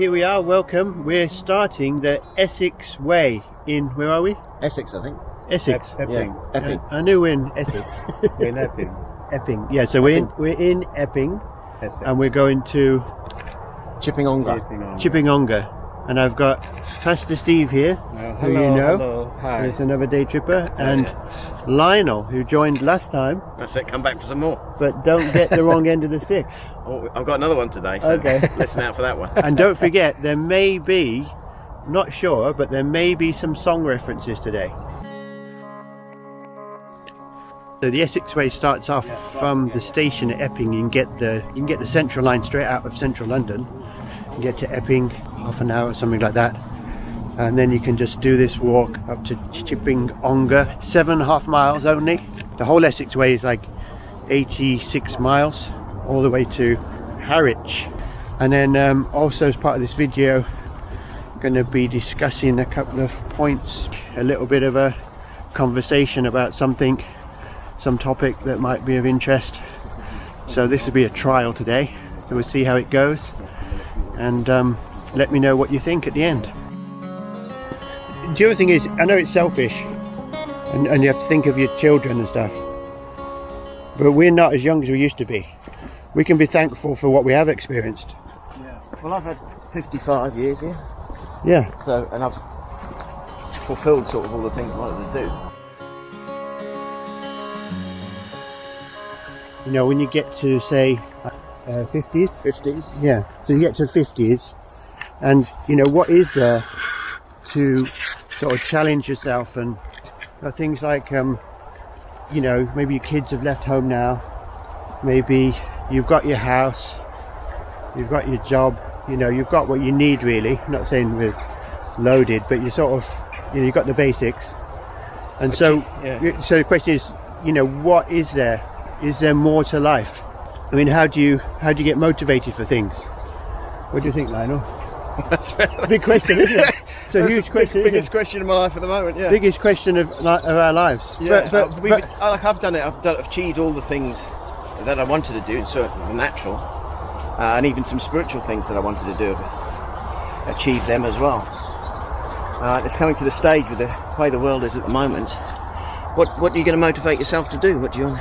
here we are, welcome. We're starting the Essex Way in, where are we? Essex, I think. Essex. Epping. Yeah, Epping. I knew we're in Essex. We're in Epping. Epping, yeah, so we're in Epping, Essex. and we're going to Chipping Ongar. Chipping Ongar. And I've got Pastor Steve here, who you know. Hello, hi. He's another day tripper, and Lionel, who joined last time. That's it, come back for some more. But don't get the wrong end of the stick. Oh, I've got another one today, so Okay. listen out for that one. And don't forget, there may be, not sure, but there may be some song references today. So the Essex Way starts off from the station at Epping. You can get the Central line straight out of central London. You can get to Epping, half an hour or something like that. And then you can just do this walk up to Chipping Ongar, 7.5 miles only. The whole Essex Way is like 86 miles, all the way to Harwich. And then also as part of this video, I'm going to be discussing a couple of points, a little bit of a conversation about some topic that might be of interest. So this will be a trial today, so we'll see how it goes, and let me know what you think at the end. The other thing is, I know it's selfish and you have to think of your children and stuff, but we're not as young as we used to be. We can be thankful for what we have experienced. Well, I've had 55 years here. Yeah. So, and I've fulfilled sort of all the things I wanted to do. You know, when you get to say 50s? 50s. Yeah, so you get to 50s, and you know, what is there to sort of challenge yourself, and things like you know, maybe your kids have left home now, maybe you've got your house, you've got your job, you know, you've got what you need really. I'm not saying we're loaded, but you sort of, you know, you've got the basics. And so the question is, you know, what is there? Is there more to life? I mean, how do you get motivated for things? What do you think, Lionel? That's a big question, isn't it? It's a huge question. Biggest question of my life at the moment. Yeah. Biggest question of our lives. Yeah. But I've done it. I've achieved all the things that I wanted to do, in certain natural, and even some spiritual things that I wanted to do. I've achieved them as well. It's coming to the stage with the way the world is at the moment. What are you going to motivate yourself to do? What do you want?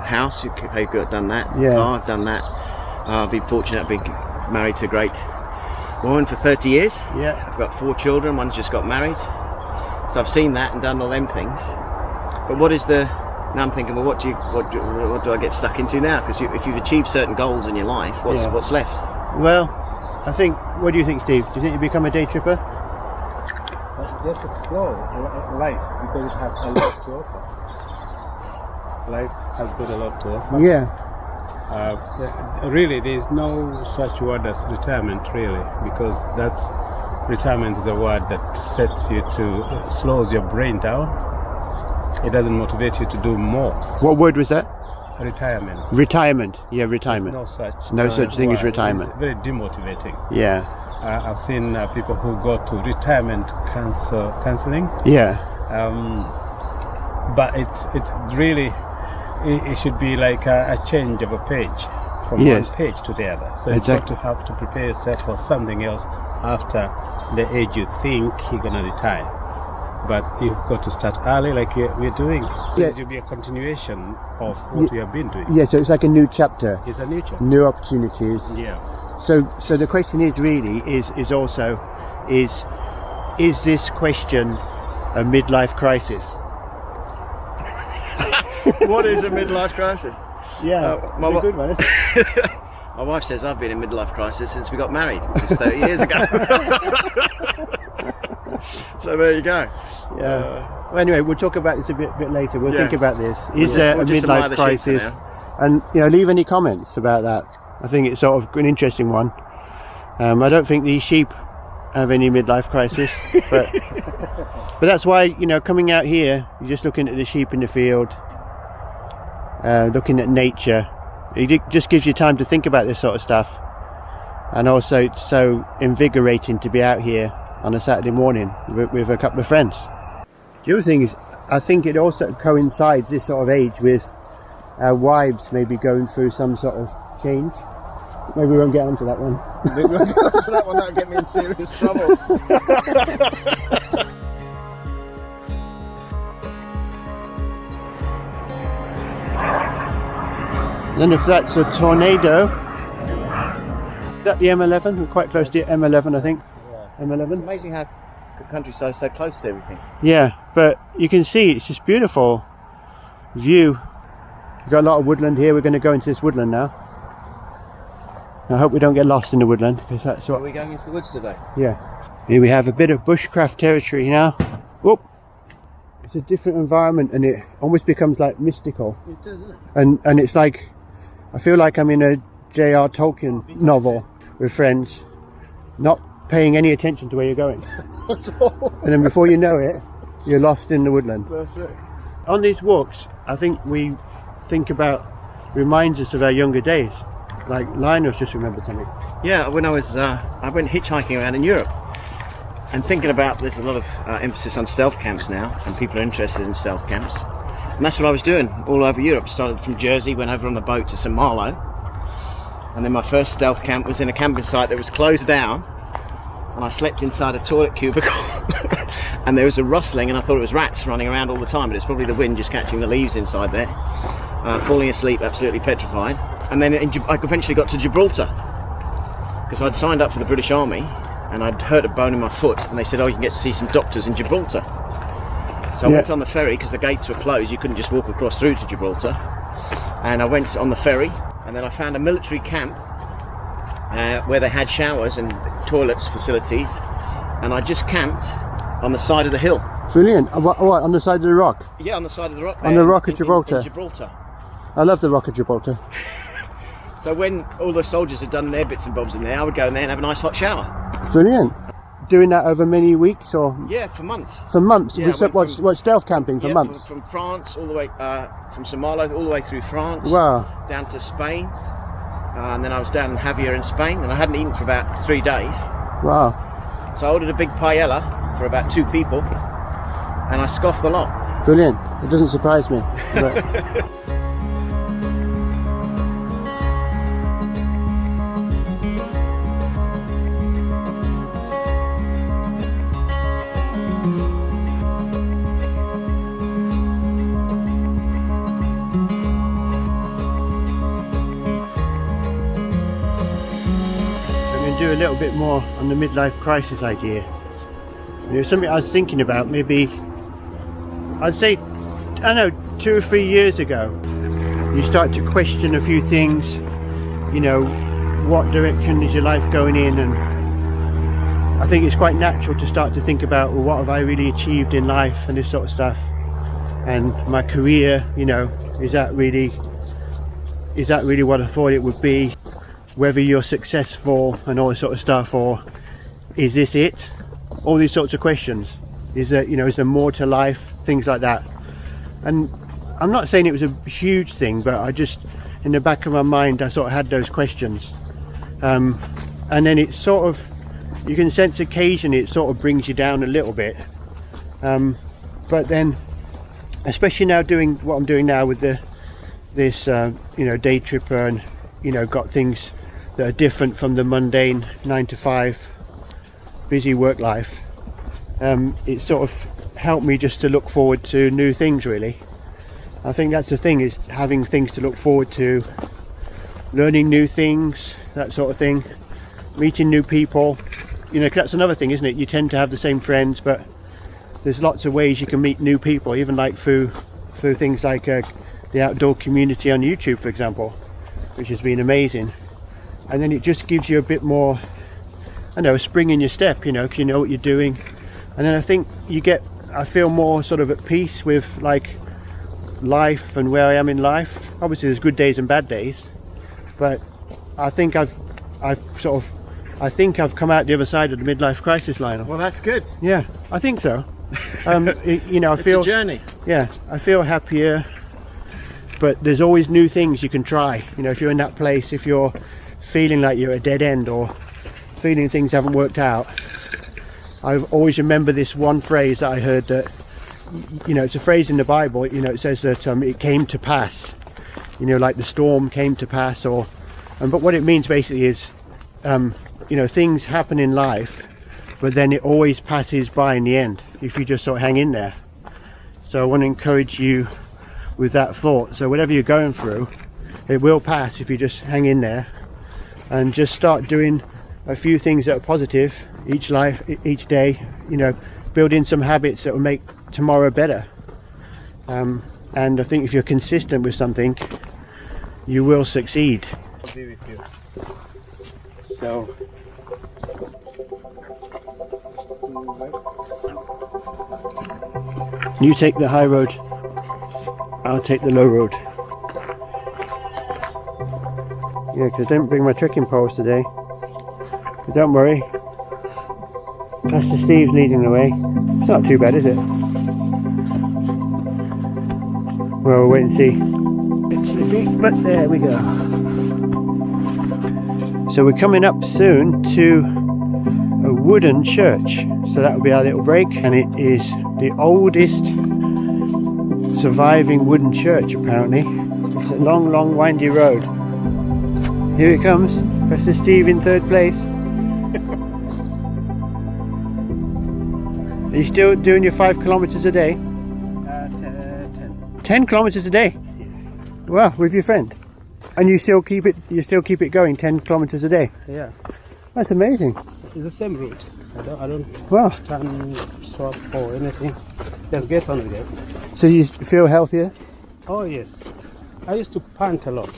House, you've done that. Yeah. Car, I've done that. I've been fortunate, I've been married to a great woman for 30 years. Yeah. I've got 4 children, one's just got married. So I've seen that and done all them things. But what is the, now I'm thinking, well, what do I get stuck into now? Because if you've achieved certain goals in your life, what's left? Well, I think, what do you think, Steve? Do you think you become a day tripper? Just explore life, because it has a lot to offer. Life has got a lot to offer. Yeah. Really, there is no such word as retirement, really, because retirement is a word that sets you to, slows your brain down. It doesn't motivate you to do more. What word was that? Retirement. Retirement. Yeah, retirement. There's no such thing as retirement. It's very demotivating. Yeah. I've seen people who go to retirement counseling. Yeah. But it's really, it should be like a change of a page from one page to the other. So you've got to have to prepare yourself for something else after the age you think you're going to retire. But you've got to start early, like we're doing. Yeah. It will be a continuation of what we have been doing. Yeah, so it's like a new chapter. It's a new chapter. New opportunities. Yeah. So the question is really, is this question a midlife crisis? What is a midlife crisis? Yeah, it's a good one, isn't it? My wife says I've been in a midlife crisis since we got married, which is 30 years ago. So there you go. Yeah. Well, anyway, we'll talk about this a bit later. We'll think about this. Is there a midlife crisis? And leave any comments about that. I think it's sort of an interesting one. I don't think these sheep have any midlife crisis, but that's why, coming out here, you're just looking at the sheep in the field, looking at nature. It just gives you time to think about this sort of stuff, and also it's so invigorating to be out here on a Saturday morning with a couple of friends. The other thing is, I think it also coincides, this sort of age, with our wives maybe going through some sort of change. Maybe we won't get onto that one. Maybe we'll get onto that one, that'll get me in serious trouble. I don't know if that's a tornado. Is that the M11? We're quite close to M11, I think. Yeah. M11. It's amazing how the countryside is so close to everything. Yeah, but you can see it's just beautiful view. We've got a lot of woodland here. We're going to go into this woodland now. I hope we don't get lost in the woodland, because that's what... Are we going into the woods today? Yeah. Here we have a bit of bushcraft territory now. Whoop! It's a different environment, and it almost becomes like mystical. It does, isn't it? And it's like, I feel like I'm in a J.R. Tolkien novel with friends, not paying any attention to where you're going. At all. And then before you know it, you're lost in the woodland. That's it. On these walks, I think we think about, reminds us of our younger days. Like Lionel's just remembered something. Yeah, when I went hitchhiking around in Europe, and thinking about, there's a lot of emphasis on stealth camps now, and people are interested in stealth camps. And that's what I was doing all over Europe. Started from Jersey, went over on the boat to St Malo, and then my first stealth camp was in a camping site that was closed down, and I slept inside a toilet cubicle, and there was a rustling, and I thought it was rats running around all the time, but it's probably the wind just catching the leaves inside there. Falling asleep, absolutely petrified. And then I eventually got to Gibraltar, because I'd signed up for the British Army, and I'd hurt a bone in my foot, and they said, oh, you can get to see some doctors in Gibraltar. So I went on the ferry, because the gates were closed, you couldn't just walk across through to Gibraltar. And I went on the ferry, and then I found a military camp where they had showers and toilets facilities, and I just camped on the side of the hill. Brilliant. What, on the side of the rock? Yeah, on the side of the rock. On the rock of Gibraltar? In Gibraltar. I love the rock of Gibraltar. So when all the soldiers had done their bits and bobs in there, I would go in there and have a nice hot shower. Brilliant. Doing that over many weeks, or? Yeah, for months. For months? Yeah, what, stealth camping for months? From France all the way, from St Malo all the way through France. Wow. Down to Spain. And then I was down in Javier in Spain, and I hadn't eaten for about 3 days. Wow. So I ordered a big paella for about 2 people, and I scoffed the lot. Brilliant. It doesn't surprise me. But... do a little bit more on the midlife crisis idea. You know, something I was thinking about, maybe I'd say, I don't know, 2 or 3 years ago, you start to question a few things, you know, what direction is your life going in, and I think it's quite natural to start to think about, well, what have I really achieved in life and this sort of stuff, and my career, you know, is that really what I thought it would be? Whether you're successful and all this sort of stuff, or is this it? All these sorts of questions. Is there, you know, is there more to life? Things like that. And I'm not saying it was a huge thing, but I just, in the back of my mind, I sort of had those questions. And then it's sort of, you can sense occasionally it sort of brings you down a little bit. But then, especially now doing what I'm doing now with this you know, day tripper, and you know, got things that are different from the mundane 9 to 5 busy work life, it sort of helped me just to look forward to new things, really. I think that's the thing, is having things to look forward to, learning new things, that sort of thing, meeting new people. You know, 'cause that's another thing, isn't it? You tend to have the same friends, but there's lots of ways you can meet new people, even like through things like the outdoor community on YouTube, for example, which has been amazing. And then it just gives you a bit more, I know, a spring in your step, you know, because you know what you're doing. And then I think I feel more sort of at peace with like life and where I am in life. Obviously there's good days and bad days, but I think I've come out the other side of the midlife crisis, Lionel. Well, that's good. Yeah, I think so. You know, I it's feel, a journey. Yeah, I feel happier, but there's always new things you can try. You know, if you're in that place, if you're feeling like you're at a dead end, or feeling things haven't worked out, I've always remember this one phrase that I heard, that, you know, it's a phrase in the Bible, you know, it says that it came to pass, you know, like the storm came to pass, or but what it means basically is, you know, things happen in life, but then it always passes by in the end if you just sort of hang in there. So I want to encourage you with that thought. So whatever you're going through, it will pass if you just hang in there and just start doing a few things that are positive each day, you know, build in some habits that will make tomorrow better. And I think if you're consistent with something, you will succeed. I'll be with you. So you take the high road, I'll take the low road. Yeah, because I didn't bring my trekking poles today. But don't worry, Pastor Steve's leading the way. It's not too bad, is it? Well, we'll wait and see. It's slippy, but there we go. So we're coming up soon to a wooden church. So that will be our little break, and it is the oldest surviving wooden church apparently. It's a long, long, windy road. Here it comes, Pastor Steve in third place. Are you still doing your 5 kilometers a day? 10. 10 kilometers a day? Well, with your friend. And you still keep it going 10 kilometers a day? Yeah. That's amazing. It's the same route. I don't Wow. stand, stop or anything. Just get on with it. So you feel healthier? Oh yes. I used to pant a lot,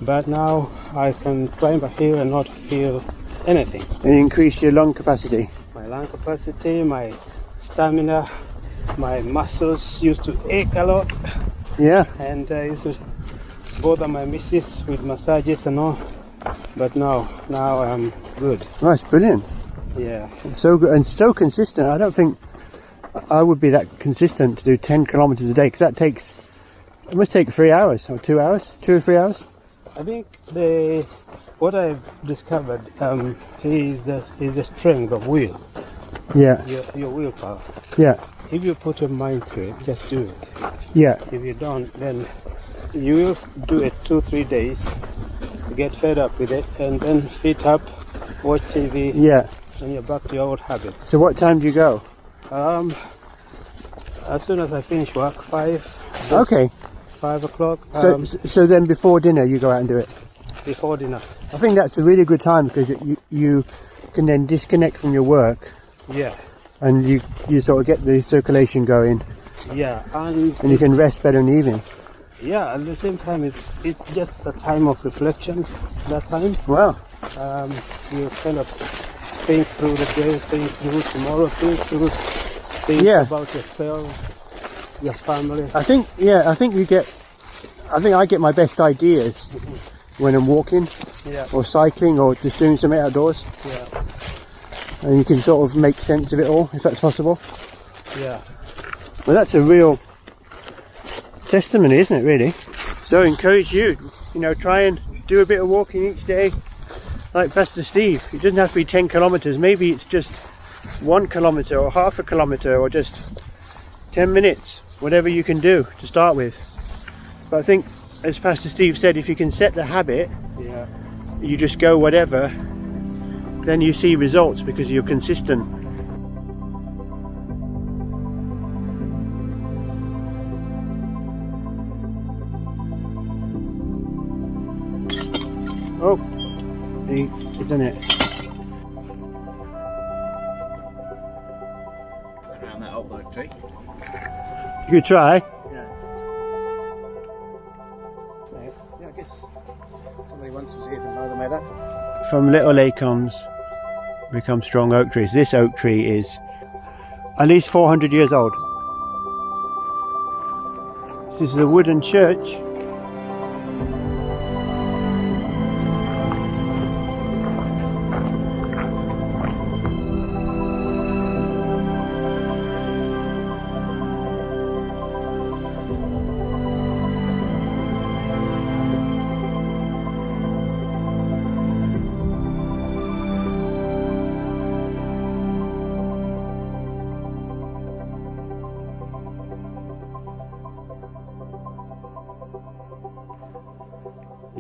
but now I can climb a hill and not feel anything. And you increase your lung capacity? My lung capacity, my stamina, my muscles used to ache a lot, Yeah. and I used to bother my missus with massages and all. But now I'm good. Oh, that's brilliant. Yeah. So good and so consistent. I don't think I would be that consistent to do 10 kilometers a day, because it must take 3 hours or 2 hours, 2 or 3 hours. I think what I've discovered is the strength of will. Yeah. Your willpower. Yeah. If you put your mind to it, just do it. Yeah. If you don't, then you will do it 2-3 days, get fed up with it, and then sit up, watch TV, Yeah. and you're back to your old habits. So what time do you go? As soon as I finish work, 5 Okay. 5 o'clock, So then before dinner you go out and do it? before dinner. I think that's a really good time, because you can then disconnect from your work Yeah, and you sort of get the circulation going, yeah, and and you can rest better in the evening. yeah, at the same time, it's just a time of reflection. That time, Wow. you kind of think through the day, think through tomorrow, think Yeah. about yourself, your family. I think I get my best ideas when I'm walking Yeah, or cycling or just doing something outdoors, yeah, and you can sort of make sense of it all, if that's possible. yeah. Well, that's a real testimony, isn't it, really? So I encourage you, try and do a bit of walking each day, like Pastor Steve. It doesn't have to be 10 kilometers, maybe it's just 1 kilometer or half a kilometer or just 10 minutes, whatever you can do to start with. But I think, as Pastor Steve said, if you can set the habit, Yeah, you just go whatever, then you see results because you're consistent. Oh, he's done it. Around that old oak tree. You could try. Yeah, I guess somebody once was here to mow the meadow. From little acorns become strong oak trees. This oak tree is at least 400 years old. This is a wooden church.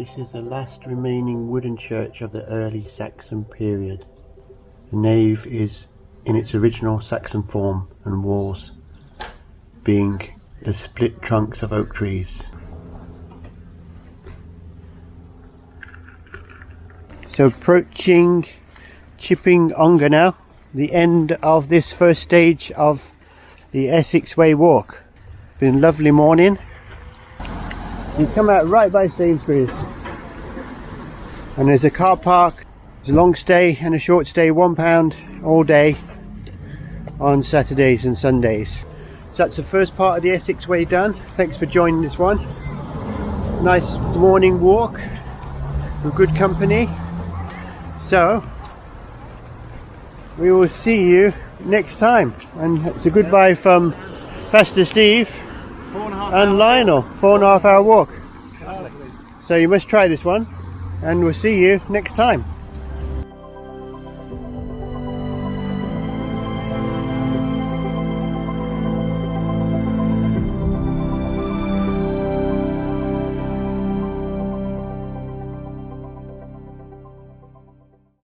This is the last remaining wooden church of the early Saxon period. The nave is in its original Saxon form and walls being the split trunks of oak trees. So approaching Chipping Ongar now, the end of this first stage of the Essex Way walk. Been a lovely morning. You come out right by Sainsbury's and there's a car park. There's a long stay and a short stay, £1 all day on Saturdays and Sundays. So that's the first part of the Essex Way done. Thanks for joining this one. Nice morning walk with good company. So we will see you next time, and it's a goodbye from Pastor Steve and Lionel. 4.5 hour walk. So you must try this one, and we'll see you next time.